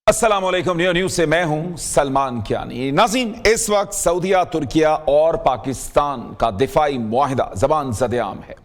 अस्सलामुअलैकुम। न्यूज़ से मैं हूं सलमान कियानी। नाज़रीन, इस वक्त सऊदीया, तुर्किया और पाकिस्तान का दिफाई मुआहिदा ज़बान ज़द-ए-आम है।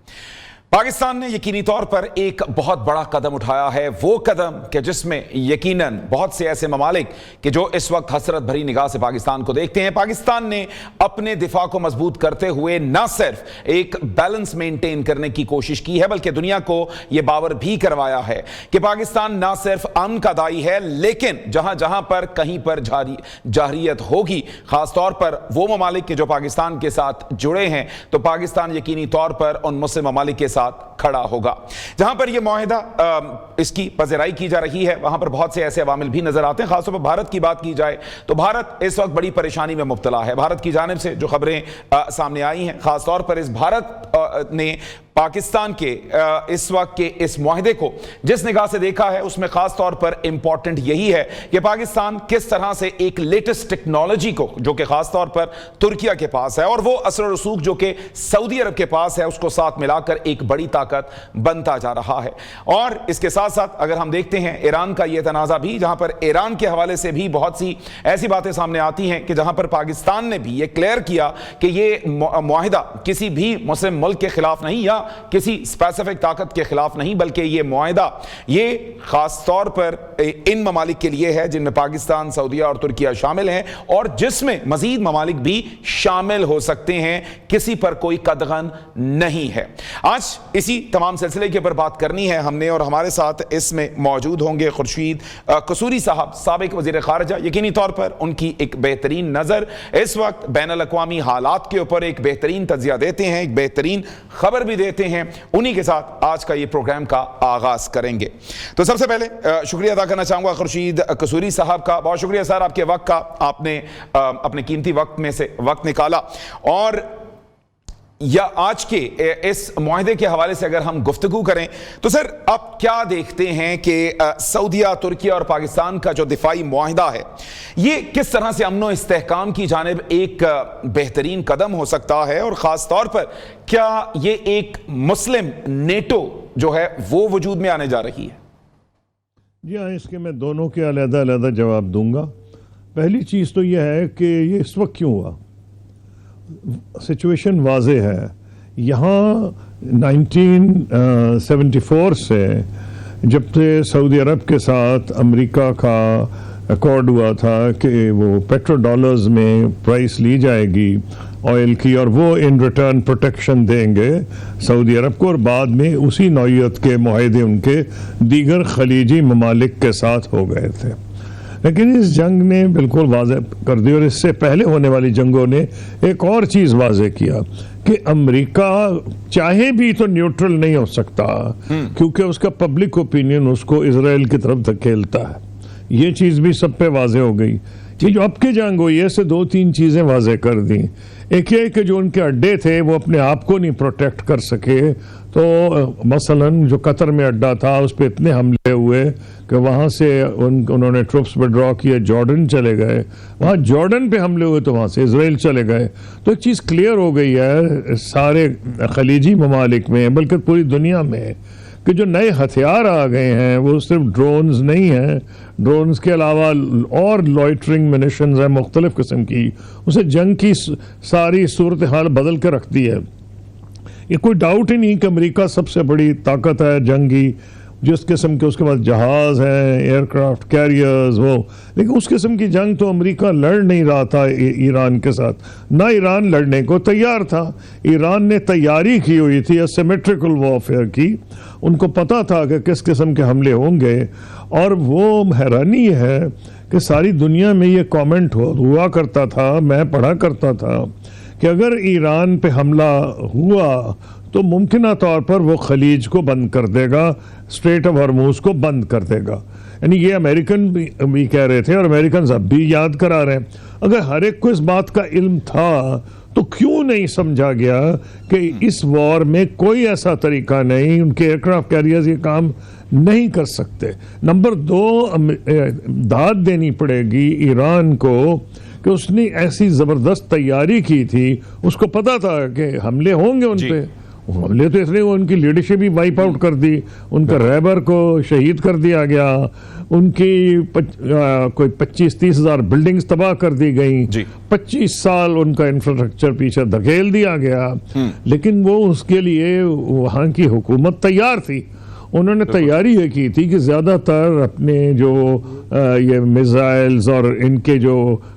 पाकिस्तान ने यकीनी तौर पर एक बहुत बड़ा कदम उठाया है, वो कदम कि जिसमें यकीनन बहुत से ऐसे ममालिक कि जो इस वक्त हसरत भरी निगाह से पाकिस्तान को देखते हैं। पाकिस्तान ने अपने दिफा को मजबूत करते हुए न सिर्फ एक बैलेंस मेंटेन करने की कोशिश की है, बल्कि दुनिया को यह बावर भी करवाया है कि पाकिस्तान न सिर्फ अमन का दाई है, लेकिन जहां जहां पर कहीं पर जाहरियत होगी, खासतौर पर वो ममालिक के जो पाकिस्तान के साथ जुड़े हैं, तो पाकिस्तान यकीनी तौर पर उन मुस्लिम ममालिक के साथ खड़ा होगा। जहां पर यह मुआहिदा इसकी पज़ेराई की जा रही है, वहां पर बहुत से ऐसे अवामिल भी नजर आते हैं। खासतौर पर भारत की बात की जाए तो भारत इस वक्त बड़ी परेशानी में मुब्तला है। भारत की जानिब से जो खबरें सामने आई हैं, खासतौर पर इस भारत ने पाकिस्तान के इस वक्त के इस मुआहिदे को जिस निगाह से देखा है, उसमें खास तौर पर इंपॉर्टेंट यही है कि पाकिस्तान किस तरह से एक लेटेस्ट टेक्नोलॉजी को, जो कि खास तौर पर तुर्किया के पास है, और वो असर रसूख जो कि सऊदी अरब के पास है, उसको साथ मिलाकर एक बड़ी ताकत बनता जा रहा है। और इसके साथ साथ अगर हम देखते हैं ईरान का यह तनाज़ा भी, जहां पर ईरान के हवाले से भी बहुत सी ऐसी बातें सामने आती हैं कि जहां पर पाकिस्तान ने भी यह क्लियर किया कि यह मुआहिदा किसी भी मुस्लिम मुल्क के खिलाफ नहीं या किसी स्पेसिफिक ताकत के खिलाफ नहीं, बल्कि यह मुआहिदा ये खास तौर पर इन ममालिक के लिए है जिनमें पाकिस्तान, सऊदीया और तुर्किया शामिल हैं, और जिसमें मजीद ममालिक भी शामिल हो सकते हैं। किसी पर कोई कदगन नहीं है। आज इसी तमाम सिलसिले के ऊपर बात करनी है हमने, और हमारे साथ इसमें मौजूद होंगे खुर्शीद कसूरी साहब, साबिक वजीर खारजा। यकीनी तौर पर उनकी एक बेहतरीन नज़र इस वक्त बैनुल अक़वामी हालात के ऊपर एक बेहतरीन तज्ज़िया देते हैं, एक बेहतरीन खबर भी देते हैं। उन्हीं के साथ आज का ये प्रोग्राम का आगाज करेंगे। तो सबसे पहले शुक्रिया अदा करना चाहूंगा खुर्शीद कसूरी साहब का। बहुत शुक्रिया सर, आपके वक्त का, आपने अपने कीमती वक्त में से वक्त निकाला। और या आज के इस मुआहिदे के हवाले से अगर हम गुफ्तगू करें तो सर, आप क्या देखते हैं कि सऊदीया, तुर्किया और पाकिस्तान का जो दिफाई मुआहिदा है, ये किस तरह से अमन व इस्तेहकाम की जानिब एक बेहतरीन कदम हो सकता है, और ख़ास तौर पर क्या ये एक मुस्लिम नेटो जो है वो वजूद में आने जा रही है? जी हाँ, इसके मैं दोनों के अलग-अलग जवाब दूंगा। पहली चीज़ तो यह है कि ये इस वक्त क्यों हुआ। सिचुएशन वाज़े है। यहाँ 1974 से जब से सऊदी अरब के साथ अमेरिका का अकॉर्ड हुआ था कि वो पेट्रो डॉलर्स में प्राइस ली जाएगी ऑयल की, और वो इन रिटर्न प्रोटेक्शन देंगे सऊदी अरब को, और बाद में उसी नौइयत के मुआहिदे उनके दीगर खलीजी ममालिक के साथ हो गए थे। लेकिन इस जंग ने बिल्कुल वाज़े कर दी, और इससे पहले होने वाली जंगों ने एक और चीज़ वाज़े किया कि अमेरिका चाहे भी तो न्यूट्रल नहीं हो सकता, क्योंकि उसका पब्लिक ओपिनियन उसको इजराइल की तरफ धकेलता है। ये चीज़ भी सब पे वाज़े हो गई। ये जो अब की जंग हुई है, इससे दो तीन चीज़ें वाज़े कर दी। एक ये कि जो उनके अड्डे थे वो अपने आप को नहीं प्रोटेक्ट कर सके, तो मसलन जो कतर में अड्डा था उस पर इतने हमले हुए कि वहाँ से उन्होंने ट्रुप्स विड्रॉ किए, जॉर्डन चले गए, वहाँ जॉर्डन पे हमले हुए तो वहाँ से इजराइल चले गए। तो एक चीज़ क्लियर हो गई है सारे खलीजी ममालिक में, बल्कि पूरी दुनिया में, कि जो नए हथियार आ गए हैं वो सिर्फ ड्रोन्स नहीं हैं, ड्रोन्स के अलावा और लॉइटरिंग मिनिशंस हैं मुख्तलिफ किस्म की। उसे जंग की सारी सूरत हाल बदल कर रख दी है। ये कोई डाउट ही नहीं कि अमेरिका सबसे बड़ी ताकत है जंगी, जिस किस्म के उसके पास जहाज़ हैं, एयरक्राफ्ट कैरियर्स, वो। लेकिन उस किस्म की जंग तो अमेरिका लड़ नहीं रहा था ईरान के साथ, ना ईरान लड़ने को तैयार था। ईरान ने तैयारी की हुई थी असिमेट्रिकल वॉरफेयर की, उनको पता था कि किस किस्म के हमले होंगे। और वो हैरानी है कि सारी दुनिया में ये कमेंट हुआ करता था, मैं पढ़ा करता था कि अगर ईरान पे हमला हुआ तो मुमकिन तौर पर वो खलीज को बंद कर देगा, स्ट्रेट ऑफ हॉर्मूज को बंद कर देगा। यानी ये अमेरिकन भी कह रहे थे, और अमेरिकन अब भी याद करा रहे हैं। अगर हर एक को इस बात का इल्म था तो क्यों नहीं समझा गया कि इस वॉर में कोई ऐसा तरीका नहीं, उनके एयरक्राफ्ट कैरियर्स ये काम नहीं कर सकते। नंबर 2, दाद देनी पड़ेगी ईरान को कि उसने ऐसी ज़बरदस्त तैयारी की थी, उसको पता था कि हमले होंगे उन पे, हमले तो इसलिए उनकी लीडरशिप ही वाइप आउट कर दी, उनका रहबर को शहीद कर दिया गया, उनकी कोई 25-30 हज़ार बिल्डिंग्स तबाह कर दी गई, 25 साल उनका इंफ्रास्ट्रक्चर पीछे धकेल दिया गया। लेकिन वो उसके लिए वहाँ की हुकूमत तैयार थी। उन्होंने तैयारी ये की थी कि ज़्यादातर अपने जो ये मिसाइल्स और इनके जो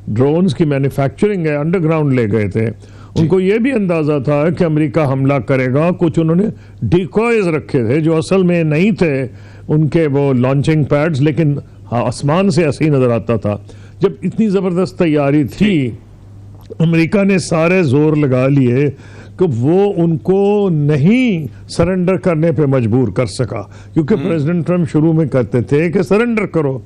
ड्रोन्स की मैन्युफैक्चरिंग है अंडरग्राउंड ले गए थे। उनको ये भी अंदाज़ा था कि अमेरिका हमला करेगा। कुछ उन्होंने डिकॉयज रखे थे जो असल में नहीं थे उनके वो लॉन्चिंग पैड्स, लेकिन आसमान से ऐसे ही नज़र आता था। जब इतनी ज़बरदस्त तैयारी थी, अमेरिका ने सारे जोर लगा लिए कि वो उनको नहीं सरेंडर करने पे मजबूर कर सका, क्योंकि प्रेसिडेंट ट्रम्प शुरू में कहते थे कि सरेंडर करो।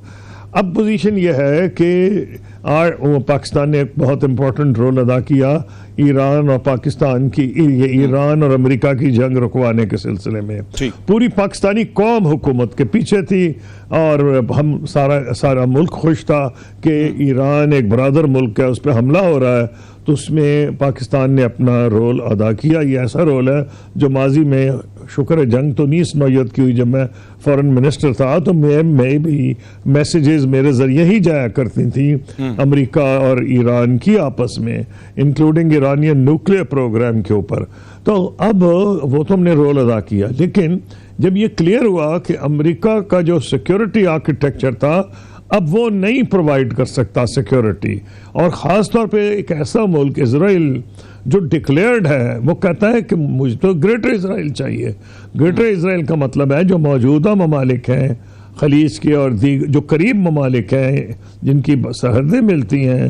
अब पोजीशन यह है कि पाकिस्तान ने एक बहुत इंपॉर्टेंट रोल अदा किया ईरान और पाकिस्तान की, ये ईरान और अमेरिका की जंग रुकवाने के सिलसिले में। पूरी पाकिस्तानी कौम हुकूमत के पीछे थी और हम सारा मुल्क खुश था कि ईरान एक बरादर मुल्क है, उस पर हमला हो रहा है, तो उसमें पाकिस्तान ने अपना रोल अदा किया। ये ऐसा रोल है जो माजी में, शुक्र है जंग तो नहीं इस नौयत की हुई, जब मैं फॉरेन मिनिस्टर था तो मैं भी मैसेजेस मेरे जरिए ही जाया करती थी अमेरिका और ईरान की आपस में, इंक्लूडिंग ईरानियन न्यूक्लियर प्रोग्राम के ऊपर। तो अब वो तो हमने रोल अदा किया, लेकिन जब ये क्लियर हुआ कि अमेरिका का जो सिक्योरिटी आर्किटेक्चर था अब वो नहीं प्रोवाइड कर सकता सिक्योरिटी, और ख़ास तौर पे एक ऐसा मुल्क इजराइल जो डिक्लेयर्ड है, वो कहता है कि मुझे तो ग्रेटर इजराइल चाहिए। ग्रेटर इजराइल का मतलब है जो मौजूदा ममालिक हैं खलीज के और जो करीब ममालिक हैं जिनकी सरहदें मिलती हैं,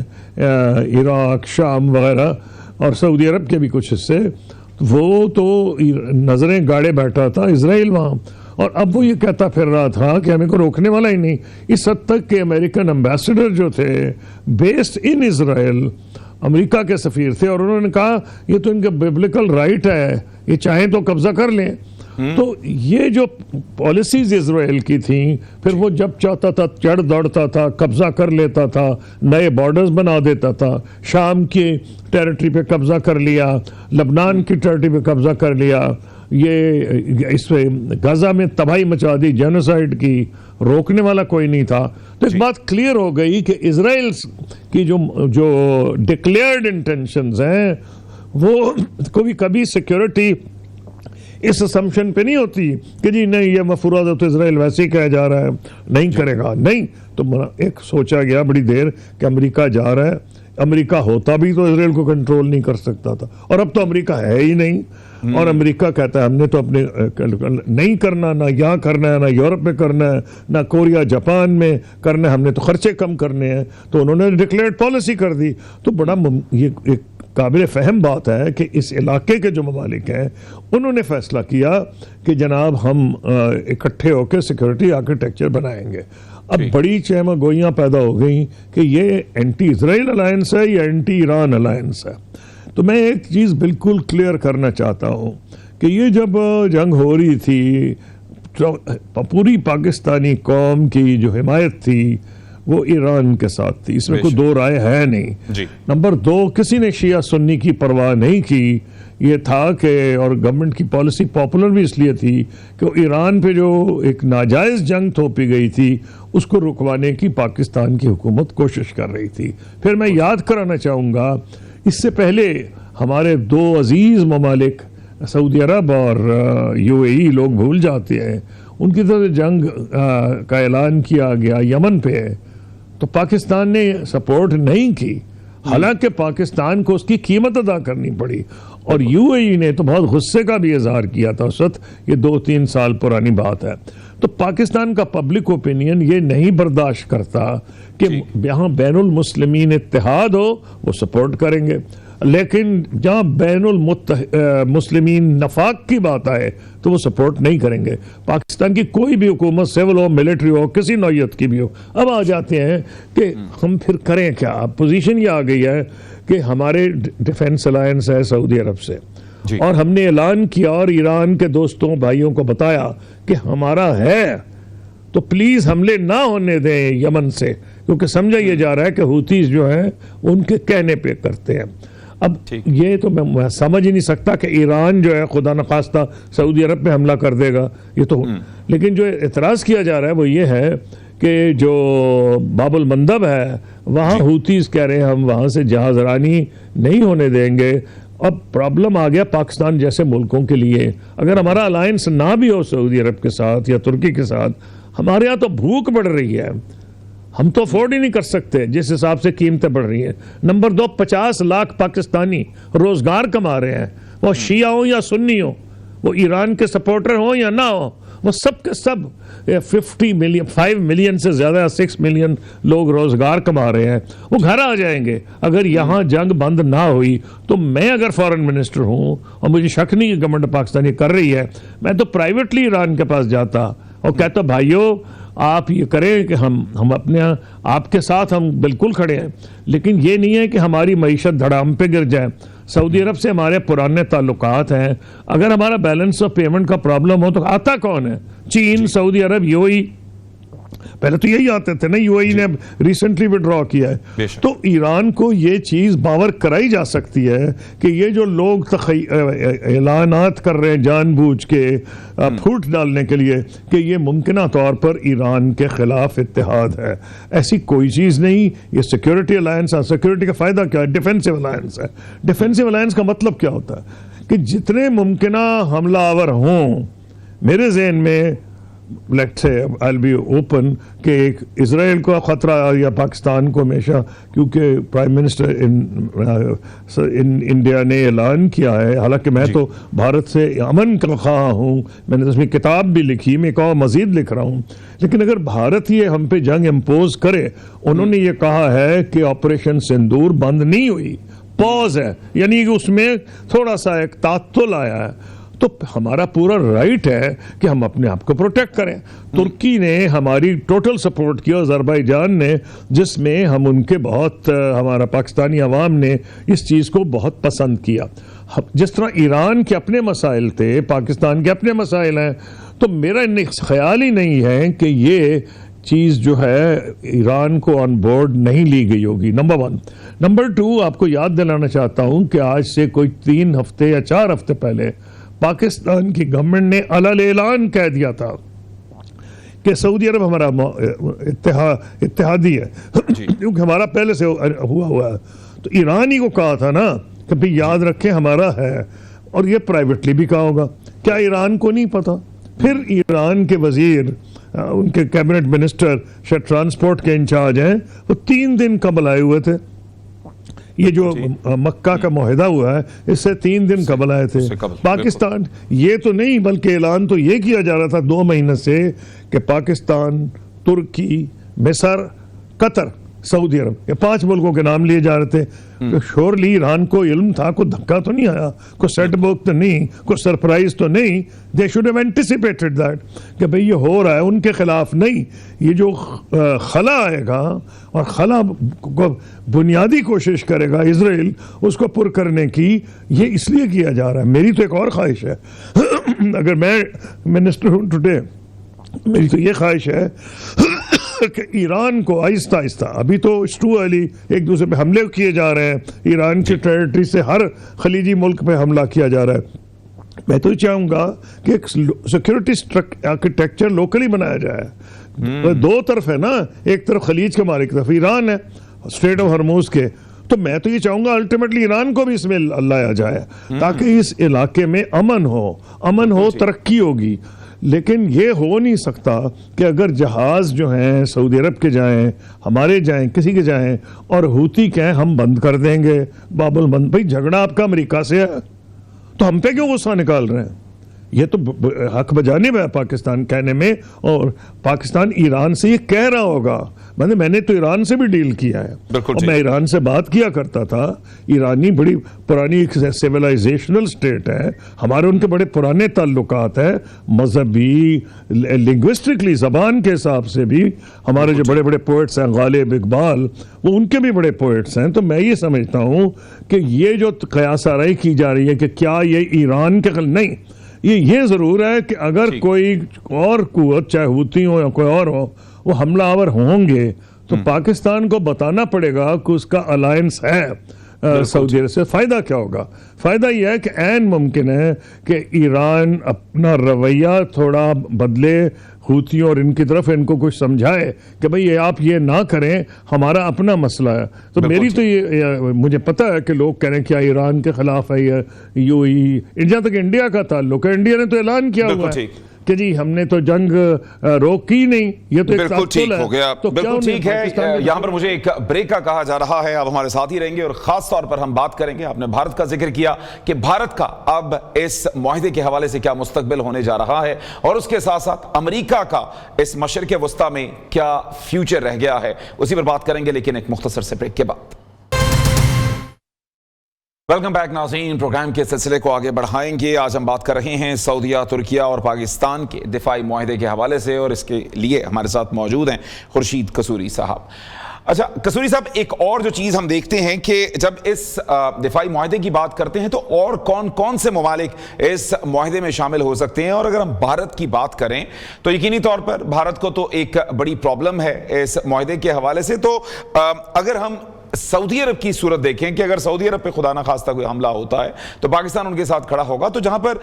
इराक, शाम वगैरह और सऊदी अरब के भी कुछ हिस्से, वो तो नज़रें गाड़े बैठा था इजराइल वहाँ। और अब वो ये कहता फिर रहा था कि हमें को रोकने वाला ही नहीं। इस हद तक के अमेरिकन एम्बेसडर जो थे बेस्ड इन इजराइल, अमेरिका के सफ़ीर थे, और उन्होंने कहा ये तो इनका बिब्लिकल राइट है, ये चाहें तो कब्जा कर लें। तो ये जो पॉलिसीज इजराइल की थी, फिर वो जब चाहता था चढ़ दौड़ता था, कब्जा कर लेता था, नए बॉर्डर्स बना देता था, शाम की टेरिटरी पे कब्जा कर लिया, लबनान की टेरिटरी पे कब्जा कर लिया, ये इस गाजा में तबाही मचा दी, जेनोसाइड की, रोकने वाला कोई नहीं था। तो इस बात क्लियर हो गई कि इजराइल की जो डिक्लेयर्ड इंटेंशंस हैं वो कभी सिक्योरिटी इस असम्पशन पे नहीं होती कि जी नहीं ये मफरूज़ तो इजराइल वैसे ही कहा जा रहा है नहीं करेगा, नहीं। तो एक सोचा गया बड़ी देर कि अमेरिका जा रहा है, अमेरिका होता भी तो इजराइल को कंट्रोल नहीं कर सकता था, और अब तो अमेरिका है ही नहीं। और अमेरिका कहता है हमने तो अपने नहीं करना, ना यहाँ करना है, ना यूरोप में करना है, ना कोरिया जापान में करना है, हमने तो खर्चे कम करने हैं। तो उन्होंने डिक्लेयर्ड पॉलिसी कर दी। तो बड़ा ये एक काबिल फ़हम बात है कि इस इलाके के जो ममालिक हैं उन्होंने फ़ैसला किया कि जनाब हम इकट्ठे होकर सिक्योरिटी आर्किटेक्चर बनाएंगे। अब बड़ी चहमगोइयाँ पैदा हो गई कि ये एंटी इजराइल अलायंस है या एंटी ईरान अलायंस है। तो मैं एक चीज़ बिल्कुल क्लियर करना चाहता हूँ कि ये जब जंग हो रही थी तो पूरी पाकिस्तानी कौम की जो हिमायत थी वो ईरान के साथ थी, इसमें कोई दो राय है नहीं। नंबर दो, किसी ने शिया सुन्नी की परवाह नहीं की। ये था कि और गवर्नमेंट की पॉलिसी पॉपुलर भी इसलिए थी कि ईरान पे जो एक नाजायज़ जंग थोपी गई थी उसको रुकवाने की पाकिस्तान की हुकूमत कोशिश कर रही थी। फिर मैं याद कराना चाहूँगा, इससे पहले हमारे दो अजीज़ ममालिक सऊदी अरब और यूएई लोग भूल जाते हैं, उनकी तरफ जंग का ऐलान किया गया यमन पे, तो पाकिस्तान ने सपोर्ट नहीं की, हालांकि पाकिस्तान को उसकी कीमत अदा करनी पड़ी। और यूएई ने तो बहुत गुस्से का भी इजहार किया था उस वक्त, ये 2-3 साल पुरानी बात है। तो पाकिस्तान का पब्लिक ओपिनियन ये नहीं बर्दाश्त करता कि यहाँ बैनुल मुस्लिमीन इत्तेहाद हो, वो सपोर्ट करेंगे, लेकिन जहाँ बैनुल मुस्लिमीन नफाक की बात आए तो वो सपोर्ट नहीं करेंगे। पाकिस्तान की कोई भी हुकूमत, सिविल हो, मिलिट्री हो, किसी नौयत की भी हो, अब आ जाते हैं कि हम फिर करें क्या। अब पोजीशन ये आ गई है कि हमारे डिफेंस अलायंस है सऊदी अरब से, और हमने ऐलान किया और ईरान के दोस्तों भाइयों को बताया कि हमारा है, तो प्लीज़ हमले ना होने दें यमन से, क्योंकि समझा ये जा रहा है कि हूतीज जो हैं उनके कहने पे करते हैं। अब ठीक। ये तो मैं समझ ही नहीं सकता कि ईरान जो है खुदा न खास्ता सऊदी अरब पे हमला कर देगा, ये तो लेकिन जो एतराज़ किया जा रहा है वो ये है कि जो बाबुल मंदब है वहाँ हूतीस कह रहे हैं हम वहाँ से जहाज़रानी नहीं होने देंगे। अब प्रॉब्लम आ गया पाकिस्तान जैसे मुल्कों के लिए, अगर हमारा अलायंस ना भी हो सऊदी अरब के साथ या तुर्की के साथ, हमारे यहाँ तो भूख बढ़ रही है, हम तो अफोर्ड ही नहीं कर सकते जिस हिसाब से कीमतें बढ़ रही हैं। नंबर 2, 50 लाख पाकिस्तानी रोजगार कमा रहे हैं, वो शिया हो या सुन्नी हो, वो ईरान के सपोर्टर हो या ना हो, वो सब के सब 5 मिलियन से ज़्यादा 6 मिलियन लोग रोजगार कमा रहे हैं, वो घर आ जाएंगे। अगर यहाँ जंग बंद ना हुई तो मैं अगर फॉरेन मिनिस्टर हूँ, और मुझे शक नहीं कि गवर्नमेंट पाकिस्तान ये कर रही है, मैं तो प्राइवेटली ईरान के पास जाता और कहता भाइयों आप ये करें कि हम अपने आपके साथ हम बिल्कुल खड़े हैं, लेकिन ये नहीं है कि हमारी मईशत धड़ाम पे गिर जाए। सऊदी अरब से हमारे पुराने ताल्लुकात हैं, अगर हमारा बैलेंस ऑफ पेमेंट का प्रॉब्लम हो तो आता कौन है? चीन, सऊदी अरब, यूएई, पहले तो यही आते थे ना, यूएई ने रिसेंटली विड्रॉ किया है। तो ईरान को ये चीज बावर कराई जा सकती है कि ये जो लोग ऐलानात कर रहे हैं जानबूझ के फूट डालने के लिए कि ये मुमकिन तौर पर ईरान के खिलाफ इत्तेहाद है, ऐसी कोई चीज नहीं। ये सिक्योरिटी अलायंस है, सिक्योरिटी का फायदा क्या है? डिफेंसिव अलायंस है। डिफेंसिव अलायंस का मतलब क्या होता है कि जितने मुमकिन हमलावर हों, मेरे जहन में let's say I will be open कि एक इजराइल का खतरा या पाकिस्तान को हमेशा, क्योंकि प्राइम मिनिस्टर इन इंडिया ने ऐलान किया है, हालांकि मैं तो भारत से अमन का ख्वाह हूँ, मैंने तो उसमें किताब भी लिखी, मैं एक और मजीद लिख रहा हूँ, लेकिन अगर भारत ये हम पे जंग इम्पोज करे, उन्होंने ये कहा है कि ऑपरेशन सिंदूर बंद नहीं हुई, पॉज है, यानी कि उसमें थोड़ा सा एक तात्तुल आया है, तो हमारा पूरा राइट है कि हम अपने आप को प्रोटेक्ट करें। तुर्की ने हमारी टोटल सपोर्ट किया, अज़रबैजान ने, जिसमें हम उनके बहुत हमारा पाकिस्तानी अवाम ने इस चीज़ को बहुत पसंद किया। जिस तरह ईरान के अपने मसाइल थे, पाकिस्तान के अपने मसाइल हैं, तो मेरा ख्याल ही नहीं है कि ये चीज़ जो है ईरान को ऑन बोर्ड नहीं ली गई होगी, नंबर 1। नंबर 2, आपको याद दिलाना चाहता हूँ कि आज से कोई 3 हफ्ते या 4 हफ्ते पहले पाकिस्तान की गवर्नमेंट ने अलग ऐलान कह दिया था कि सऊदी अरब हमारा इत्तेहादी है क्योंकि हमारा पहले से हुआ है। तो ईरान ही को कहा था ना कि भाई याद रखें हमारा है, और ये प्राइवेटली भी कहा होगा, क्या ईरान को नहीं पता? फिर ईरान के वजीर, उनके कैबिनेट मिनिस्टर शायद ट्रांसपोर्ट के इंचार्ज हैं, वो 3 दिन कबल आए हुए थे। ये जो मक्का का मुआहदा हुआ है इससे 3 दिन कबल आए थे पाकिस्तान। ये तो नहीं, बल्कि ऐलान तो ये किया जा रहा था 2 महीने से कि पाकिस्तान, तुर्की, मिस्र, कतर, सऊदी अरब, ये 5 मुल्कों के नाम लिए जा रहे थे। तो श्योरली ईरान को इल्म था, कोई धक्का तो नहीं आया, कोई सेटबैक तो नहीं, कोई सरप्राइज तो नहीं। They should have anticipated that कि भाई ये हो रहा है, उनके खिलाफ नहीं। ये जो खला आएगा और खला को बुनियादी कोशिश करेगा इजराइल उसको पुर करने की, ये इसलिए किया जा रहा है। मेरी तो एक और ख्वाहिश है अगर मैं मिनिस्टर हूँ टुडे, मेरी तो ये ख्वाहिश है कि ईरान को आहिस्ता आहिस्ता, अभी तो इट्स टू अर्ली, एक दूसरे पे हमले किए जा रहे हैं, ईरान की टेरिटरी से हर खलीजी मुल्क पे हमला किया जा रहा है। मैं तो चाहूँगा कि एक सिक्योरिटी आर्किटेक्चर लोकली बनाया जाए। 2 तरफ है ना, एक तरफ खलीज के मारे, एक तरफ ईरान है, स्ट्रेट ऑफ हरमुज के। तो मैं तो ये चाहूँगा अल्टीमेटली ईरान को भी इसमें लाया जाए ताकि इस इलाके में अमन हो, तरक्की होगी। लेकिन ये हो नहीं सकता कि अगर जहाज़ जो हैं सऊदी अरब के जाएं, हमारे जाएं, किसी के जाएं, और हूती कहें हम बंद कर देंगे बाबुल बंद। भाई झगड़ा आपका अमेरिका से है तो हम पे क्यों गुस्सा निकाल रहे हैं? ये तो हक बजानिब है पाकिस्तान कहने में, और पाकिस्तान ईरान से ये कह रहा होगा, मैंने तो ईरान से भी डील किया है और मैं ईरान से बात किया करता था। ईरानी बड़ी पुरानी सिविलाइजेशनल स्टेट है, हमारे उनके बड़े पुराने ताल्लुकात हैं, मजहबी, लिंग्विस्टिकली, ज़बान के हिसाब से भी। हमारे जो बड़े बड़े पोइट्स हैं, गालिब, इकबाल, वो उनके भी बड़े पोइट्स हैं। तो मैं ये समझता हूँ कि ये जो क़यासाराई की जा रही है कि क्या ये ईरान के नहीं, ये ज़रूर है कि अगर कोई और कुव्वत, चाहे हूती हो या कोई और हो, वो हमलावर होंगे तो पाकिस्तान को बताना पड़ेगा कि उसका अलायंस है। सऊदी अरब से फ़ायदा क्या होगा? फ़ायदा यह है कि ऐन मुमकिन है कि ईरान अपना रवैया थोड़ा बदले, हूतियों और इनकी तरफ इनको कुछ समझाए कि भाई ये आप ये ना करें, हमारा अपना मसला है। तो मेरी तो ये मुझे पता है कि लोग कह रहे हैं क्या ईरान के खिलाफ है, ये यूएई, जहाँ तक इंडिया का ताल्लुक है, इंडिया ने तो ऐलान किया हुआ है कि जी हमने तो जंग रोकी नहीं, ये तो बिल्कुल ठीक हो गया। तो बिल्कुल ठीक है। यहां पर मुझे एक ब्रेक का कहा जा रहा है, अब हमारे साथ ही रहेंगे और खास तौर पर हम बात करेंगे, आपने भारत का जिक्र किया कि भारत का अब इस मुआहदे के हवाले से क्या मुस्तकबिल होने जा रहा है और उसके साथ साथ अमेरिका का इस मशरिक़ वस्ता में क्या फ्यूचर रह गया है, उसी पर बात करेंगे, लेकिन एक मुख्तसर से ब्रेक के बाद। वेलकम बैक नाज़रीन, प्रोग्राम के सिलसिले को आगे बढ़ाएंगे। आज हम बात कर रहे हैं सऊदीया, तुर्किया और पाकिस्तान के दिफाई मुआहदे के हवाले से और इसके लिए हमारे साथ मौजूद हैं खुर्शीद कसूरी साहब। अच्छा कसूरी साहब, एक और जो चीज़ हम देखते हैं कि जब इस दिफाई मुआहदे की बात करते हैं तो और कौन कौन से ममालिक इस मुआहदे में शामिल हो सकते हैं, और अगर हम भारत की बात करें तो यकीनी तौर पर भारत को तो एक बड़ी प्रॉब्लम है इस मुआहदे के हवाले से। तो अगर हम सऊदी अरब की सूरत देखें कि अगर सऊदी अरब पे खुदा ना खास्ता कोई हमला होता है तो पाकिस्तान उनके साथ खड़ा होगा, तो जहां पर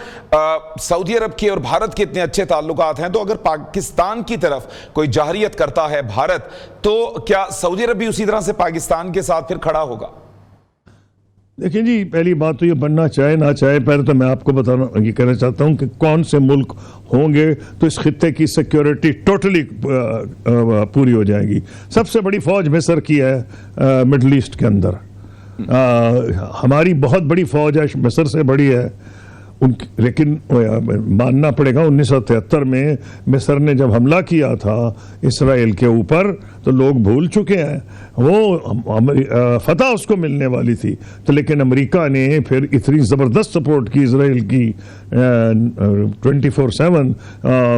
सऊदी अरब के और भारत के इतने अच्छे ताल्लुकात हैं, तो अगर पाकिस्तान की तरफ कोई जाहरियत करता है भारत, तो क्या सऊदी अरब भी उसी तरह से पाकिस्तान के साथ फिर खड़ा होगा? देखिए जी, पहली बात तो ये बनना चाहे ना चाहे, पहले तो मैं आपको बताना ये कहना चाहता हूँ कि कौन से मुल्क होंगे तो इस खित्ते की सिक्योरिटी टोटली पूरी हो जाएगी। सबसे बड़ी फौज मिस्र की है मिडल ईस्ट के अंदर। हमारी बहुत बड़ी फौज है, मिस्र से बड़ी है लेकिन मानना पड़ेगा 1973 में मिस्र ने जब हमला किया था इसराइल के ऊपर तो लोग भूल चुके हैं, वो फतह उसको मिलने वाली थी, तो लेकिन अमेरिका ने फिर इतनी ज़बरदस्त सपोर्ट की इसराइल की 24/7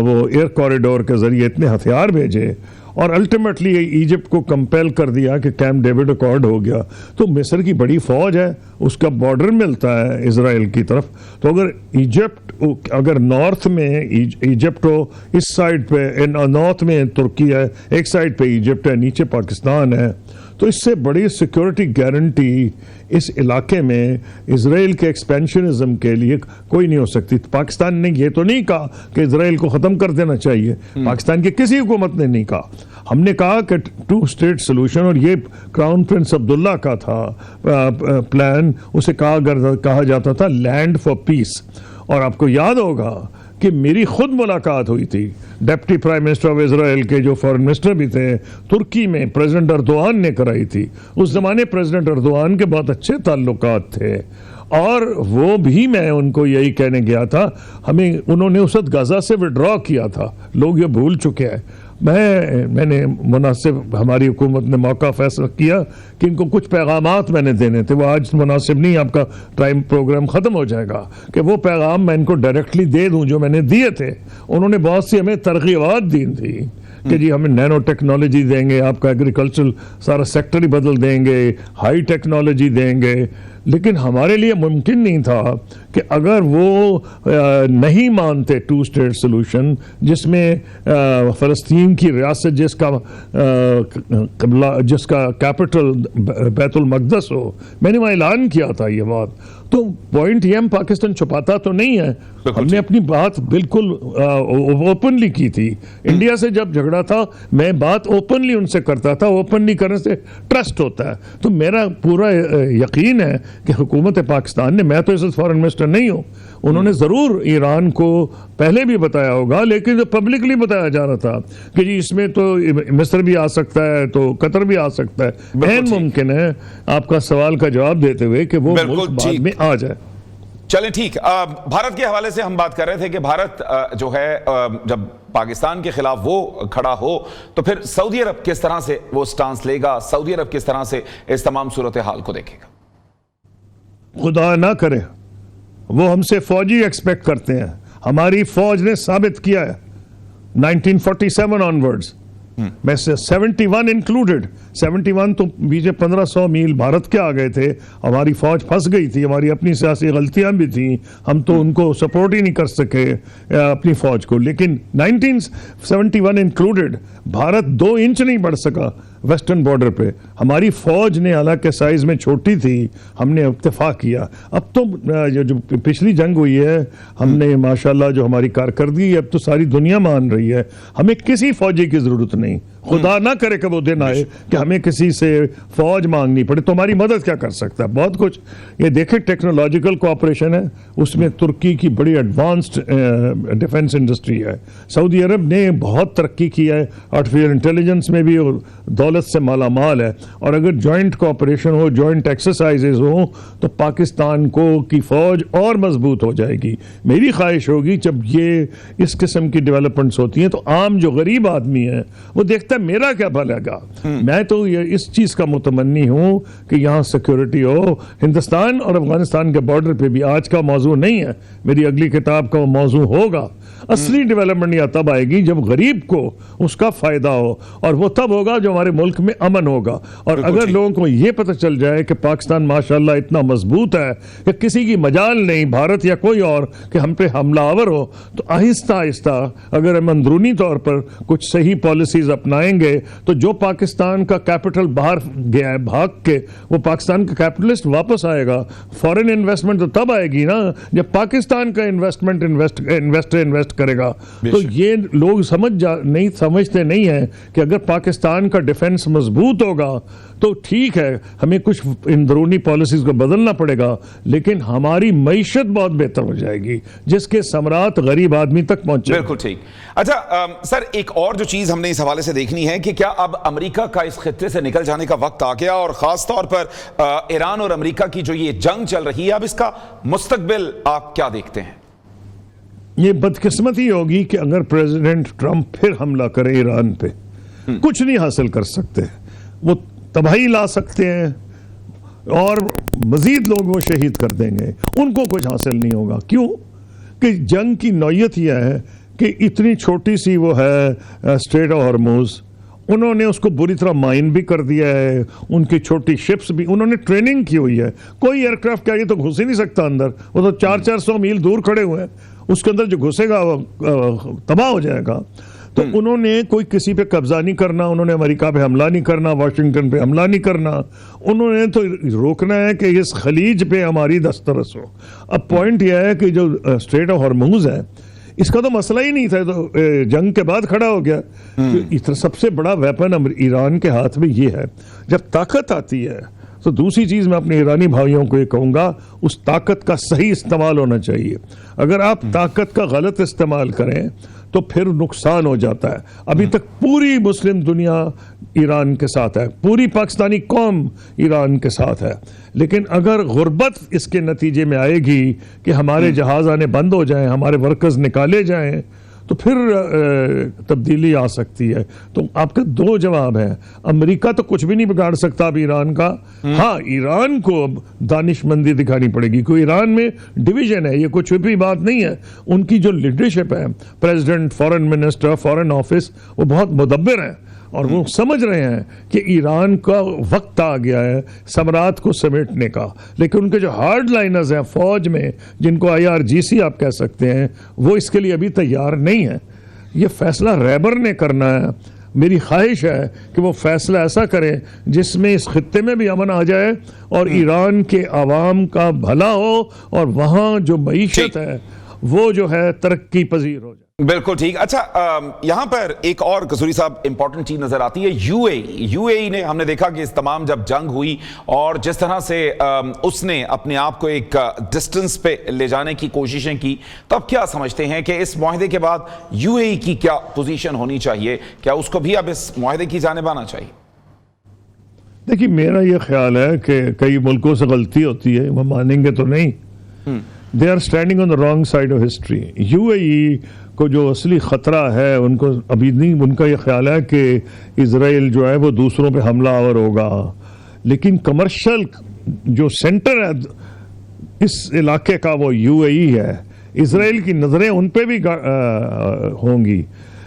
वो एयर कॉरिडोर के ज़रिए इतने हथियार भेजे और अल्टीमेटली इजिप्ट को कंपेल कर दिया कि कैंप डेविड अकॉर्ड हो गया। तो मिस्र की बड़ी फौज है, उसका बॉर्डर मिलता है इजराइल की तरफ। तो अगर इजिप्ट, अगर नॉर्थ में इजिप्ट हो, इस साइड पे नॉर्थ में तुर्की है, एक साइड पे इजिप्ट है, नीचे पाकिस्तान है, तो इससे बड़ी सिक्योरिटी गारंटी इस इलाके में इजराइल के एक्सपेंशनिज्म के लिए कोई नहीं हो सकती। पाकिस्तान ने ये तो नहीं कहा कि इजराइल को ख़त्म कर देना चाहिए, पाकिस्तान की किसी हुकूमत ने नहीं कहा। हमने कहा कि 2 स्टेट सोल्यूशन, और ये क्राउन प्रिंस अब्दुल्ला का था प्लान, उसे कहा जाता था लैंड फॉर पीस। और आपको याद होगा कि मेरी खुद मुलाकात हुई थी deputy prime minister of Israel के जो फॉरेन मिनिस्टर भी थे तुर्की में, प्रेसिडेंट अर्दोआन ने कराई थी। उस जमाने प्रेसिडेंट अर्दोआन के बहुत अच्छे ताल्लुकात थे और वो भी, मैं उनको यही कहने गया था, हमें उन्होंने उस वक्त गाजा से विड्रॉ किया था, लोग ये भूल चुके हैं। मैंने मुनासिब, हमारी हुकूमत ने मौका फैसला किया कि इनको कुछ पैगामात मैंने देने थे, वो आज मुनासिब नहीं, आपका टाइम प्रोग्राम ख़त्म हो जाएगा, कि वो पैगाम मैं इनको डायरेक्टली दे दूं जो मैंने दिए थे। उन्होंने बहुत सी हमें तरगीबात दी थी कि जी हमें नैनो टेक्नोलॉजी देंगे, आपका एग्रीकल्चरल सारा सेक्टर ही बदल देंगे, हाई टेक्नोलॉजी देंगे, लेकिन हमारे लिए मुमकिन नहीं था कि अगर वो नहीं मानते 2 स्टेट सोल्यूशन, जिसमें फ़लस्तीन की रियासत जिसका कैपिटल बैतुल मक़दस हो, मैंने वहाँ ऐलान किया था ये बात। तो पॉइंट ये, हम पाकिस्तान छुपाता तो नहीं है, हमने अपनी बात बिल्कुल ओपनली की थी। इंडिया से जब झगड़ा था मैं बात ओपनली उनसे करता था, ओपनली करने से ट्रस्ट होता है। तो मेरा पूरा यकीन है कि हुकूमत पाकिस्तान ने, मैं तो इस फॉरेन मिनिस्टर नहीं हूँ, उन्होंने ज़रूर ईरान को पहले भी बताया होगा, लेकिन पब्लिकली बताया जा रहा था कि जी इसमें तो मिस्र भी आ सकता है, तो कतर भी आ सकता है। ऐन मुमकिन है, आपका सवाल का जवाब देते हुए, कि वो मुल्क बाद में आ जाए। चलें ठीक, भारत के हवाले से हम बात कर रहे थे कि भारत जो है जब पाकिस्तान के खिलाफ वो खड़ा हो तो फिर सऊदी अरब किस तरह से वो स्टांस लेगा, सऊदी अरब किस तरह से इस तमाम सूरत हाल को देखेगा? खुदा ना करे वो हमसे फौजी एक्सपेक्ट करते हैं। हमारी फौज ने साबित किया है 1947 ऑनवर्ड्स, में से 71 इंक्लूडेड, 71 तो बीचे 1500 मील भारत के आ गए थे, हमारी फौज फंस गई थी, हमारी अपनी सियासी गलतियां भी थी, हम तो उनको सपोर्ट ही नहीं कर सके अपनी फौज को। लेकिन 1971 इंक्लूडेड भारत 2 इंच नहीं बढ़ सका वेस्टर्न बॉर्डर पे। हमारी फौज ने हालांकि साइज में छोटी थी, हमने इत्तेफाक किया। अब तो जो पिछली जंग हुई है, हमने माशाल्लाह जो हमारी कारकर्दगी अब तो सारी दुनिया मान रही है। हमें किसी फौजी की जरूरत नहीं, खुदा ना करे कि वो दिन आए कि हमें किसी से फौज मांगनी पड़े, तो हमारी मदद क्या कर सकता है? बहुत कुछ। ये देखें टेक्नोलॉजिकल कोऑपरेशन है, उसमें तुर्की की बड़ी एडवांस्ड डिफेंस इंडस्ट्री है। सऊदी अरब ने बहुत तरक्की की है आर्टिफिशियल इंटेलिजेंस में भी, और दौलत से मालामाल है। और अगर जॉइंट कोऑपरेशन हो, जॉइंट एक्सरसाइजेज हो, तो पाकिस्तान को की फौज और मजबूत हो जाएगी। मेरी ख्वाहिश होगी जब ये इस किस्म की डेवलपमेंट्स होती हैं तो आम जो गरीब आदमी है वो देखता है मेरा क्या भलेगा। मैं तो ये इस चीज का मुतमन्नी हूं कि यहां सिक्योरिटी हो। हिंदुस्तान और अफगानिस्तान के बॉर्डर पे भी आज का मौजू नहीं है, मेरी अगली किताब का वो मौजू होगा। असली डेवलपमेंट या तब आएगी जब गरीब को उसका फायदा हो, और वो तब होगा जो हमारे मुल्क में अमन होगा। और अगर लोगों को ये पता चल जाए कि पाकिस्तान माशाल्लाह इतना मजबूत है कि किसी की मजाल नहीं, भारत या कोई और, कि हम पे हमलावर हो, तो आहिस्ता आहिस्ता अगर हम अंदरूनी तौर पर कुछ सही पॉलिसीज अपनाएंगे तो जो पाकिस्तान का कैपिटल बाहर गया है भाग के, वो पाकिस्तान का कैपिटलिस्ट वापस आएगा। फॉरेन इन्वेस्टमेंट तो तब आएगी ना जब पाकिस्तान का इन्वेस्टर इन्वेस्ट करेगा। तो ये लोग समझते नहीं है कि अगर पाकिस्तान का डिफेंस मजबूत होगा तो ठीक है, हमें कुछ अंदरूनी पॉलिसीज को बदलना पड़ेगा, लेकिन हमारी मईशत बहुत बेहतर हो जाएगी जिसके समरात गरीब आदमी तक पहुंचे। बिल्कुल ठीक। अच्छा सर, एक और जो चीज हमने इस हवाले से देखनी है कि क्या अब अमेरिका का इस खित्ते से निकल जाने का वक्त आ गया, और खास तौर पर ईरान और अमेरिका की जो ये जंग चल रही है, अब इसका मुस्तकबिल आप क्या देखते हैं? ये बदकिस्मती होगी कि अगर प्रेसिडेंट ट्रंप फिर हमला करे ईरान पे, कुछ नहीं हासिल कर सकते। वो तबाही ला सकते हैं और मजीद लोग वो शहीद कर देंगे, उनको कुछ हासिल नहीं होगा। क्यों? कि जंग की नौयत यह है कि इतनी छोटी सी वो है स्ट्रेट ऑफ हॉर्मुज, उन्होंने उसको बुरी तरह माइन भी कर दिया है। उनकी छोटी शिप्स भी उन्होंने ट्रेनिंग की हुई है। कोई एयरक्राफ्ट क्या, ये तो घुस ही नहीं सकता अंदर, वो तो 400-400 मील दूर खड़े हुए हैं, उसके अंदर जो घुसेगा वो तबाह हो जाएगा। तो उन्होंने कोई किसी पे कब्जा नहीं करना, उन्होंने अमेरिका पे हमला नहीं करना, वाशिंगटन पे हमला नहीं करना, उन्होंने तो रोकना है कि इस खलीज पे हमारी दस्तरस हो। अब पॉइंट यह है कि जो स्ट्रेट ऑफ हॉर्मुज है, इसका तो मसला ही नहीं था, तो जंग के बाद खड़ा हो गया। तो सबसे बड़ा वेपन ईरान के हाथ में ये है। जब ताकत आती है तो दूसरी चीज मैं अपने ईरानी भाइयों को ये कहूंगा, उस ताकत का सही इस्तेमाल होना चाहिए। अगर आप ताकत का गलत इस्तेमाल करें तो फिर नुकसान हो जाता है। अभी तक पूरी मुस्लिम दुनिया ईरान के साथ है, पूरी पाकिस्तानी कौम ईरान के साथ है, लेकिन अगर गुर्बत इसके नतीजे में आएगी कि हमारे जहाज आने बंद हो जाएं, हमारे वर्कर्स निकाले जाएं, तो फिर तब्दीली आ सकती है। तो आपके दो जवाब हैं। अमेरिका तो कुछ भी नहीं बिगाड़ सकता अब ईरान का। हाँ, ईरान को अब दानिशमंदी दिखानी पड़ेगी, क्योंकि ईरान में डिवीजन है, ये कुछ भी बात नहीं है। उनकी जो लीडरशिप है, president, foreign minister, foreign office, वो बहुत मुदब्बिर है और वो समझ रहे हैं कि ईरान का वक्त आ गया है सम्राट को समेटने का। लेकिन उनके जो हार्ड लाइनर्स हैं फौज में, जिनको IRGC आप कह सकते हैं, वो इसके लिए अभी तैयार नहीं है। ये फैसला रैबर ने करना है। मेरी ख्वाहिश है कि वो फैसला ऐसा करें जिसमें इस खित्ते में भी अमन आ जाए और ईरान के आवाम का भला हो, और वहाँ जो मईशत है वो जो है तरक्की पजीर हो जाए। बिल्कुल ठीक। अच्छा, यहां पर एक और कसूरी साहब इंपॉर्टेंट चीज नजर आती है, यूएई ने, हमने देखा कि इस तमाम जब जंग हुई और जिस तरह से उसने अपने आप को एक डिस्टेंस पे ले जाने की कोशिशें की, तब क्या समझते हैं कि इस मुआहदे के बाद यूएई की क्या पोजीशन होनी चाहिए? क्या उसको भी अब इस मुआहदे की जानिब आना चाहिए? देखिए, मेरा यह ख्याल है कि कई मुल्कों से गलती होती है, वो मानेंगे तो नहीं। They are standing on the wrong side of history. UAE को जो असली ख़तरा है उनको अभी नहीं, उनका ये ख्याल है कि इजराइल जो है वो दूसरों पे हमलावर होगा, लेकिन कमर्शियल जो सेंटर है इस इलाके का वो यूएई है। इजराइल की नज़रें उन पे भी होंगी,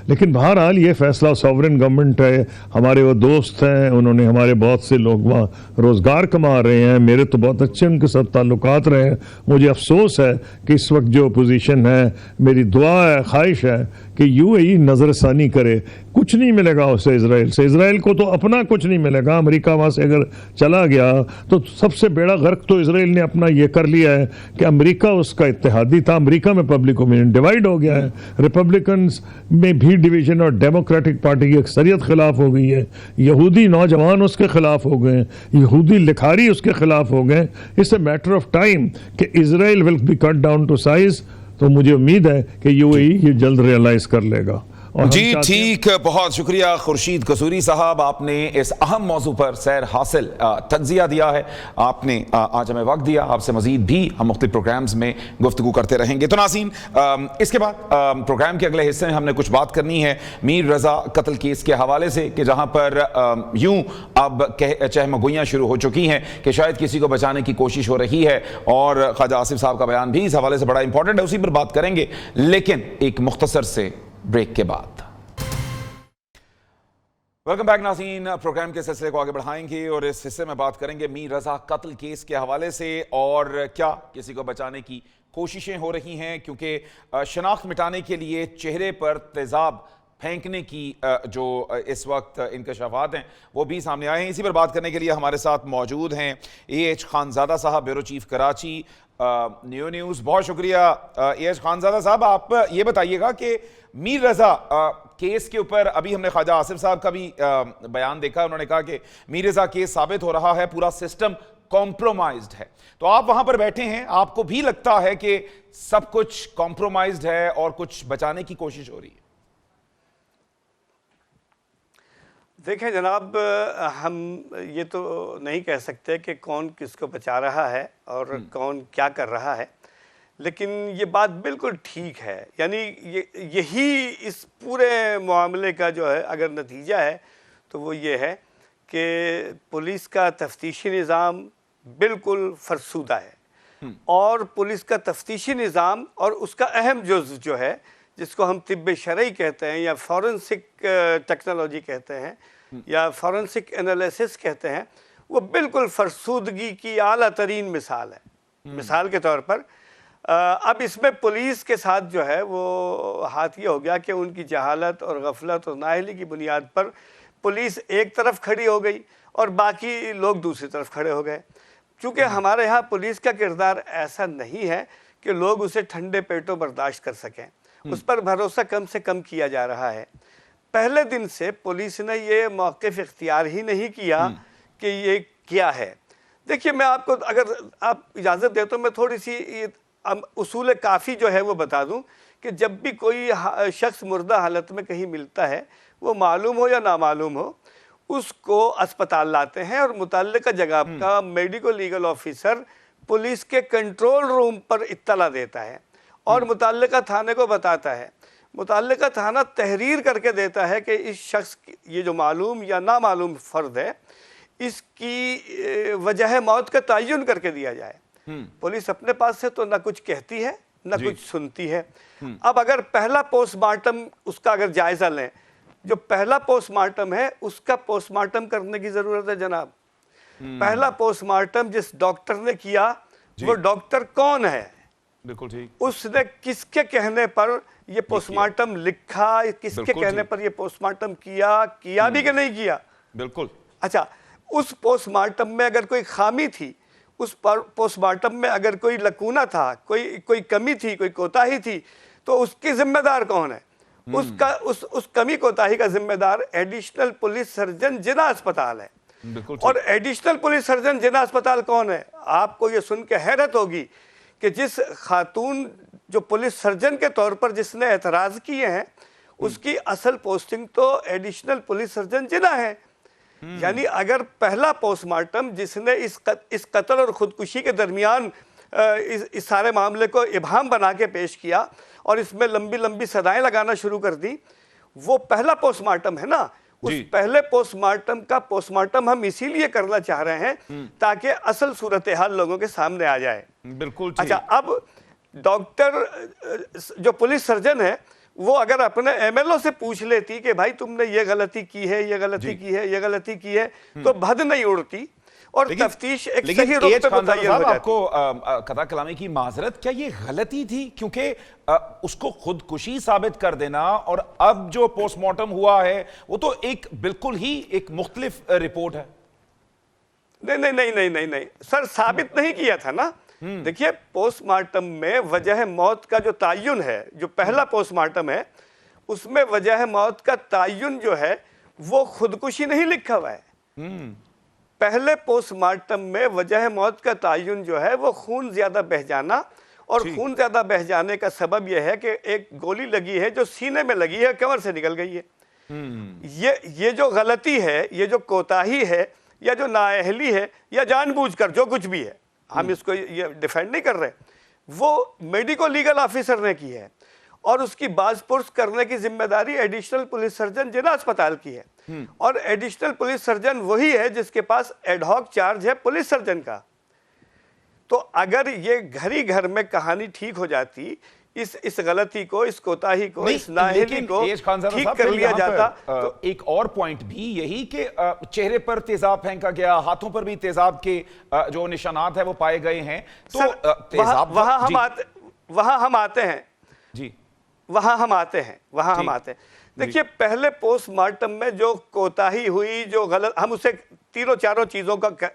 लेकिन बहरहाल ये फैसला सॉवरेन गवर्नमेंट है, हमारे वो दोस्त हैं, उन्होंने हमारे बहुत से लोग वहाँ रोज़गार कमा रहे हैं, मेरे तो बहुत अच्छे उनके साथ ताल्लुकात रहे हैं। मुझे अफसोस है कि इस वक्त जो पोजीशन है, मेरी दुआ है, ख्वाहिश है कि यूएई नजरसानी करे। कुछ नहीं मिलेगा उससे इसराइल से, इसराइल को तो अपना कुछ नहीं मिलेगा। अमेरिका वहां से अगर चला गया तो सबसे बड़ा गर्क तो इसराइल ने अपना ये कर लिया है कि अमेरिका उसका इत्तेहादी था। अमेरिका में पब्लिक ओपिनियन डिवाइड हो गया है, रिपब्लिकन्स में भी डिवीजन और डेमोक्रेटिक पार्टी की अक्सरियत खिलाफ हो गई है, यहूदी नौजवान उसके खिलाफ हो गए, यहूदी लिखारी उसके खिलाफ हो गए। It's a matter of time कि Israel will be cut down to size. तो मुझे उम्मीद है कि यूएई ये जल्द रियलाइज कर लेगा। जी ठीक, बहुत शुक्रिया खुर्शीद कसूरी साहब, आपने इस अहम मौजू पर सैर हासिल तज्जिया दिया है, आपने आज हमें वक्त दिया। आपसे मजीद भी हम मुख्तलिफ प्रोग्राम्स में गुफ्तगू करते रहेंगे। तो नाज़रीन, इसके बाद प्रोग्राम के अगले हिस्से में हमने कुछ बात करनी है मीर रजा कत्ल केस के हवाले से, कि जहां पर यूं अब चहमगोइयां शुरू हो चुकी हैं कि शायद किसी को बचाने की कोशिश हो रही है, और ख्वाजा आसिफ साहब का बयान भी इस हवाले से बड़ा इंपॉर्टेंट है, उसी पर बात करेंगे, लेकिन एक मुख्तसर से ब्रेक के बाद। वेलकम बैक नाज़रीन, प्रोग्राम के सिलसिले को आगे बढ़ाएंगे और इस हिस्से में बात करेंगे मीर रजा कत्ल केस के हवाले से, और क्या किसी को बचाने की कोशिशें हो रही हैं, क्योंकि शनाख्त मिटाने के लिए चेहरे पर तेजाब फेंकने की जो इस वक्त इंकशाफात हैं वो भी सामने आए हैं। इसी पर बात करने के लिए हमारे साथ मौजूद हैं AH खानज़ादा साहब, bureau chief Karachi, new news. बहुत शुक्रिया AH खानज़ादा साहब। आप ये बताइएगा कि मीर रजा केस के ऊपर अभी हमने ख्वाजा आसिफ साहब का भी बयान देखा, उन्होंने कहा कि मीर रजा केस साबित हो रहा है पूरा सिस्टम कॉम्प्रोमाइज्ड है। तो आप वहां पर बैठे हैं, आपको भी लगता है कि सब कुछ कॉम्प्रोमाइज्ड है और कुछ बचाने की कोशिश हो रही है? देखें जनाब, हम ये तो नहीं कह सकते कि कौन किसको बचा रहा है और कौन क्या कर रहा है, लेकिन ये बात बिल्कुल ठीक है। यानी यही इस पूरे मामले का जो है अगर नतीजा है तो वो ये है कि पुलिस का तफ्तीशी निज़ाम बिल्कुल फरसूदा है, और पुलिस का तफ्तीशी निज़ाम और उसका अहम जुज़ जो है, जिसको हम तिब्ब शरई कहते हैं या फॉरेंसिक टेक्नोलॉजी कहते हैं या फॉरेंसिक एनालिसिस कहते हैं, वो बिल्कुल फरसूदगी की आला तरीन मिसाल है। मिसाल के तौर पर अब इसमें पुलिस के साथ जो है वो हाथ ये हो गया कि उनकी जहालत और गफलत और नाअहली की बुनियाद पर पुलिस एक तरफ खड़ी हो गई और बाकी लोग दूसरी तरफ खड़े हो गए। चूँकि हमारे यहाँ पुलिस का किरदार ऐसा नहीं है कि लोग उसे ठंडे पेटों बर्दाश्त कर सकें, उस पर भरोसा कम से कम किया जा रहा है। पहले दिन से पुलिस ने ये मौक़िफ़ इख्तियार ही नहीं किया कि ये क्या है। देखिए, मैं आपको अगर आप इजाज़त दे तो मैं थोड़ी सी ये उसूल काफ़ी जो है वो बता दूं कि जब भी कोई शख्स मुर्दा हालत में कहीं मिलता है, वो मालूम हो या नामालूम हो, उसको अस्पताल लाते हैं और मुतल्लिका जगह का मेडिको लीगल ऑफिसर पुलिस के कंट्रोल रूम पर इत्तला देता है और मुतल्लिका थाने को बताता है। मुतल्लिका थाना तहरीर करके देता है कि इस शख्स ये जो मालूम या नामालूम फ़र्द है, इसकी वजह मौत का तयन करके दिया जाए। पुलिस अपने पास से तो ना कुछ कहती है ना कुछ सुनती है। अब अगर पहला पोस्टमार्टम उसका अगर जायजा लें, जो पहला पोस्टमार्टम है उसका पोस्टमार्टम करने की जरूरत है जनाब। पहला पोस्टमार्टम जिस डॉक्टर ने किया वो डॉक्टर कौन है? बिल्कुल ठीक। उसने किसके कहने पर ये पोस्टमार्टम लिखा, किसके कहने पर ये पोस्टमार्टम किया भी कि नहीं किया? बिल्कुल। अच्छा, उस पोस्टमार्टम में अगर कोई खामी थी, उस पोस्टमार्टम में अगर कोई लकूना था, कोई कमी थी, कोई कोताही थी, तो उसकी जिम्मेदार कौन है? उस कमी कोताही का जिम्मेदार एडिशनल पुलिस सर्जन जिला अस्पताल है। और एडिशनल पुलिस सर्जन जिला अस्पताल कौन है? आपको ये सुन के हैरत होगी कि जिस खातून जो पुलिस सर्जन के तौर पर जिसने एतराज़ किए हैं, उसकी असल पोस्टिंग तो एडिशनल पुलिस सर्जन जिला है। यानी अगर पहला पोस्टमार्टम जिसने इस कत्ल और ख़ुदकुशी के दरमियान इस सारे मामले को इबाम बना के पेश किया और इसमें लंबी लंबी सदाएं लगाना शुरू कर दी, वो पहला पोस्टमार्टम है ना। उस पहले पोस्टमार्टम का पोस्टमार्टम हम इसीलिए करना चाह रहे हैं ताकि असल सूरत हाल लोगों के सामने आ जाए। बिल्कुल। अच्छा, अब डॉक्टर जो पुलिस सर्जन है वो अगर अपने MLO से पूछ लेती कि भाई तुमने ये गलती की है, ये गलती की है, ये गलती की है, तो भद नहीं उड़ती। और लेकिन तफ्तीश एक लेकिन सही रुख एएच पे खान मुतय्यन साहब, हो जाती। आपको कथा कलामी की माजरत, क्या ये गलती थी? क्योंकि उसको खुदकुशी साबित कर देना और अब जो पोस्टमार्टम हुआ है वो तो एक बिल्कुल ही एक मुख्तलिफ रिपोर्ट है। नहीं नहीं नहीं नहीं नहीं नहीं सर, साबित नहीं किया था ना। देखिए, पोस्टमार्टम में वजह मौत का जो तयन है, जो पहला पोस्टमार्टम है उसमें वजह मौत का तयन जो है वो खुदकुशी नहीं लिखा हुआ है। पहले पोस्टमार्टम में वजह मौत का तयन जो है वो खून ज्यादा बह जाना, और खून ज्यादा बह जाने का सबब यह है कि एक गोली लगी है जो सीने में लगी है, कमर से निकल गई है। ये जो गलती है, ये जो कोताही है, या जो नाअहली है, या जानबूझकर जो कुछ भी है, हम इसको ये डिफेंड नहीं कर रहे, वो मेडिको लीगल ऑफिसर ने की है और उसकी बाजपुर्स करने की जिम्मेदारी एडिशनल पुलिस सर्जन जिला अस्पताल की है। और एडिशनल पुलिस सर्जन वही है जिसके पास एडहॉक चार्ज है पुलिस सर्जन का। तो अगर ये घर ही घर में कहानी ठीक हो जाती, इस गलती को, इस कोताही को, इस नाअहली को ठीक कर लिया जाता, तो एक और पॉइंट भी यही कि चेहरे पर तेजाब फेंका गया, हाथों पर भी तेजाब के जो निशानात है वो पाए गए हैं। तो तेजाब वहां हम आते हैं जी, वहां हम आते हैं। देखिए, पहले पोस्टमार्टम में जो कोताही हुई, जो गलत, हम उसे तीनों चारों चीजों का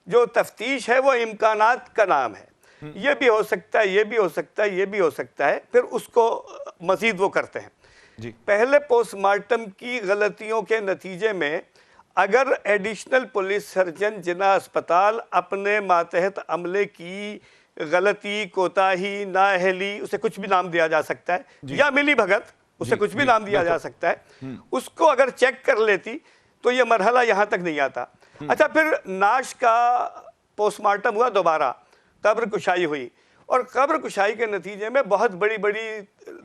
जो तफ्तीश है वो इम्कानात का नाम है। ये भी हो सकता है, ये भी हो सकता है, ये भी हो सकता है, फिर उसको मजीद वो करते हैं जी। पहले पोस्टमार्टम की गलतियों के नतीजे में अगर एडिशनल पुलिस सर्जन जिला अस्पताल अपने मातहत अमले की गलती, कोताही, नाअहली, उसे कुछ भी नाम दिया जा सकता है, या मिली भगत, उसे कुछ भी नाम दिया जा सकता है, उसको अगर चेक कर लेती तो ये मरहला यहां तक नहीं आता। अच्छा, फिर नाश का पोस्टमार्टम हुआ, दोबारा कब्र कुशाई हुई, और कब्र कुशाई के नतीजे में बहुत बड़ी बड़ी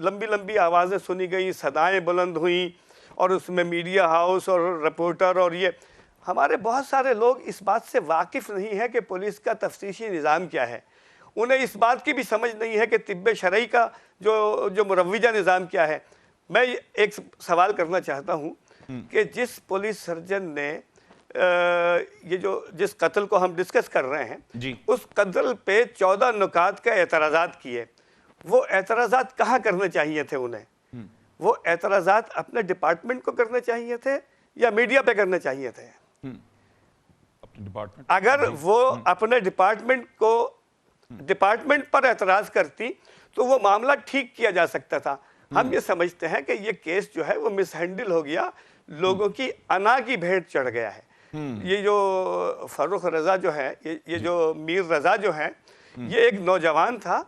लंबी लंबी आवाज़ें सुनी गई, सदाएं बुलंद हुई, और उसमें मीडिया हाउस और रिपोर्टर और ये हमारे बहुत सारे लोग इस बात से वाकिफ़ नहीं है कि पुलिस का तफ्तीशी निज़ाम क्या है। उन्हें इस बात की भी समझ नहीं है कि तिब्ब शरई का जो मुरव्विजा निज़ाम क्या है। मैं एक सवाल करना चाहता हूँ कि जिस पुलिस सर्जन ने जिस कत्ल को हम डिस्कस कर रहे हैं जी, उस कत्ल पे 14 नुकात का एतराज़ात किए, वो एतराज़ात कहाँ करने चाहिए थे उन्हें? वो एतराज़ात अपने डिपार्टमेंट को करने चाहिए थे या मीडिया पे करने चाहिए थे? अपने डिपार्टमेंट, अगर वो अपने डिपार्टमेंट पर एतराज़ करती तो वो मामला ठीक किया जा सकता था। हम ये समझते हैं कि ये केस जो है वो मिसहैंडल हो गया, लोगों की अना की भेंट चढ़ गया है। ये जो फर्रुख रजा जो है, ये जो मीर रजा जो है, ये एक नौजवान था,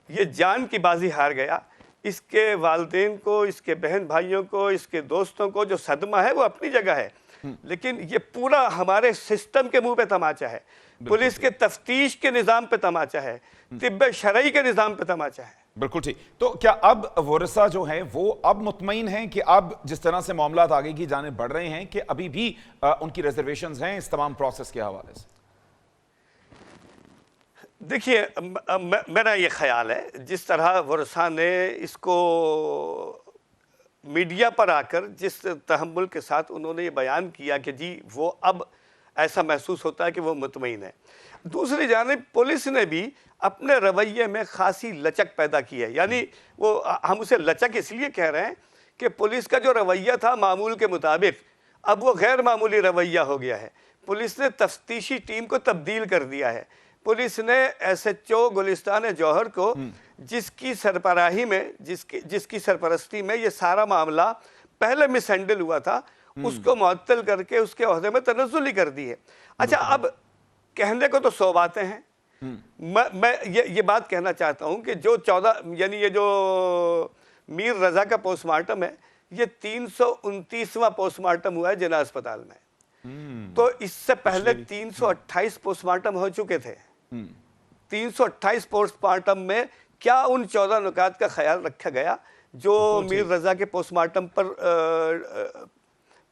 ये जान की बाजी हार गया। इसके वालिदैन को, इसके बहन भाइयों को, इसके दोस्तों को जो सदमा है वो अपनी जगह है, लेकिन ये पूरा हमारे सिस्टम के मुंह पे तमाचा है, पुलिस के तफ्तीश के निज़ाम पे तमाचा है, तिब्ब शरई के निज़ाम पे तमाचा है। बिल्कुल ठीक। तो क्या अब वरसा जो है वो अब मुतमईन हैं कि अब जिस तरह से मामलात आगे की जानिब बढ़ रहे हैं कि अभी भी उनकी रिजर्वेशंस हैं इस तमाम प्रोसेस के हवाले से? देखिए, मेरा ये ख्याल है, जिस तरह वरसा ने इसको मीडिया पर आकर जिस तहम्मुल के साथ उन्होंने ये बयान किया कि जी वो अब ऐसा महसूस होता है कि वो मुतमईन है, दूसरी जानिब पुलिस ने भी अपने रवैये में खासी लचक पैदा की है। यानी वो, हम उसे लचक इसलिए कह रहे हैं कि पुलिस का जो रवैया था मामूल के मुताबिक, अब वो गैर मामूली रवैया हो गया है। पुलिस ने तफ्तीशी टीम को तब्दील कर दिया है। पुलिस ने SHO गुलिस्तान जौहर को, जिसकी सरबराही में, जिसकी सरपरस्ती में ये सारा मामला पहले मिसहैंडल हुआ था, उसको मुअत्तल करके उसके ओहदे में तनज़्ज़ुली कर दी है। अच्छा, अब कहने को तो 100 बातें हैं। मैं ये बात कहना चाहता हूं कि जो 14, यानी ये जो मीर रजा का पोस्टमार्टम है, ये 329वां पोस्टमार्टम हुआ है जिला अस्पताल में। तो इससे पहले 328 पोस्टमार्टम हो चुके थे। 328 पोस्टमार्टम में क्या उन 14 नुकात का ख्याल रखा गया जो मीर रजा के पोस्टमार्टम पर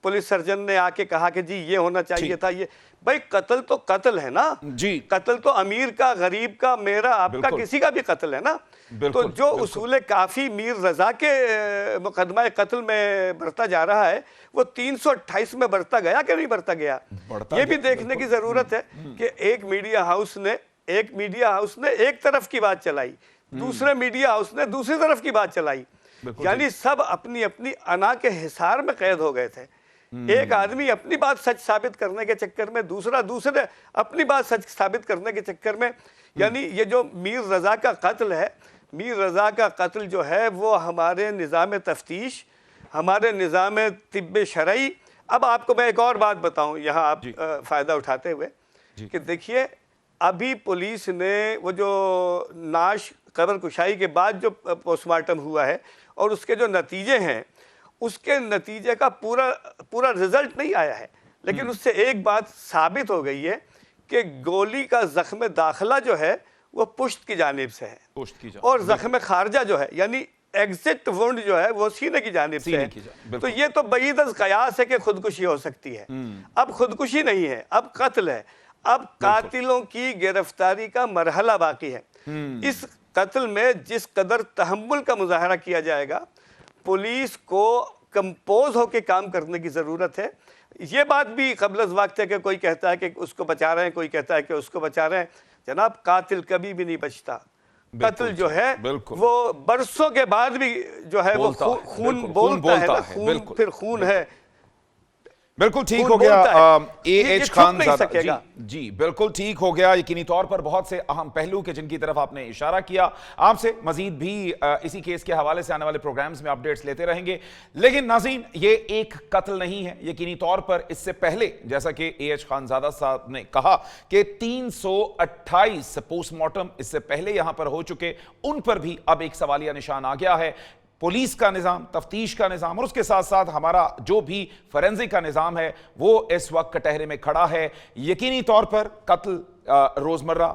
पुलिस सर्जन ने आके कहा कि जी ये होना चाहिए ठीक। था, ये भाई कत्ल तो कत्ल है ना जी। कत्ल तो अमीर का, गरीब का, मेरा, आपका, बिल्कुल। किसी का भी कत्ल है ना। बिल्कुल, तो जो बिल्कुल। उसूल काफी मीर रजा के मुकदमा कत्ल में बढ़ता जा रहा है, वो 328 में बढ़ता गया कि नहीं बढ़ता गया, बढ़ता ये भी गया, देखने की जरूरत है कि एक मीडिया हाउस ने एक तरफ की बात चलाई, दूसरे मीडिया हाउस ने दूसरी तरफ की बात चलाई, यानी सब अपनी अपनी अना के हिसार में कैद हो गए थे। एक आदमी अपनी बात सच साबित करने के चक्कर में, दूसरे अपनी बात सच साबित करने के चक्कर में, यानी ये जो मीर रजा का कत्ल है, मीर रजा का कत्ल जो है वो हमारे निज़ाम तफ्तीश, हमारे निज़ाम तिब्ब शरई। अब आपको मैं एक और बात बताऊं यहाँ, आप फ़ायदा उठाते हुए, कि देखिए अभी पुलिस ने वो जो नाश कब्र कुशाई के बाद जो पोस्टमार्टम हुआ है और उसके जो नतीजे हैं, उसके नतीजे का पूरा रिजल्ट नहीं आया है, लेकिन उससे एक बात साबित हो गई है कि गोली का जख्म दाखिला जो है वो पुश्त की जानिब से है, और जख्म खारजा जो है यानी एग्जिट वुंड जो है वो सीने की जानिब से है। तो ये तो बईद अज़ कयास है कि खुदकुशी हो सकती है। अब खुदकुशी नहीं है, अब कत्ल है, अब कातिलों की गिरफ्तारी का मरहला बाकी है। इस कत्ल में जिस कदर तहम्मुल का मुजाहरा किया जाएगा, पुलिस को कंपोज होकर काम करने की ज़रूरत है। ये बात भी क़ब्ल वक्त है कि कोई कहता है कि उसको बचा रहे हैं, कोई कहता है कि उसको बचा रहे हैं। जनाब, कातिल कभी भी नहीं बचता। कत्ल जो है वो बरसों के बाद भी जो है वो खून बोलता है ना, खून फिर खून है। बिल्कुल ठीक हो गया A.H. खानज़ादा जी, बिल्कुल ठीक हो गया। यकीनी तौर पर बहुत से अहम पहलू के जिनकी तरफ आपने इशारा किया। आपसे मजीद भी इसी केस के हवाले से आने वाले प्रोग्राम्स में अपडेट्स लेते रहेंगे। लेकिन नाज़रीन, ये एक कत्ल नहीं है। यकीनी तौर पर इससे पहले, जैसा कि A.H. खानज़ादा साहब ने कहा कि 328 पोस्टमार्टम इससे पहले यहां पर हो चुके, उन पर भी अब एक सवालिया निशान आ गया है। पुलिस का निज़ाम, तफ्तीश का निज़ाम और उसके साथ साथ हमारा जो भी फोरेंसिक का निज़ाम है वो इस वक्त कटहरे में खड़ा है। यकीनी तौर पर कत्ल रोज़मर्रा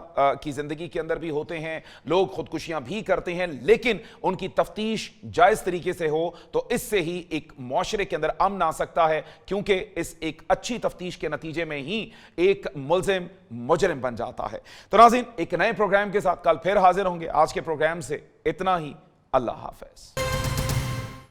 की ज़िंदगी के अंदर भी होते हैं, लोग खुदकुशियां भी करते हैं, लेकिन उनकी तफ्तीश जायज़ तरीके से हो तो इससे ही एक मुआशरे के अंदर अमन आ सकता है, क्योंकि इस एक अच्छी तफ्तीश के नतीजे में ही एक मुल्ज़िम मुजरिम बन जाता है। तो नाज़रीन, एक नए प्रोग्राम के साथ कल फिर हाजिर होंगे। आज के प्रोग्राम से इतना ही। अल्लाह हाफ़िज़।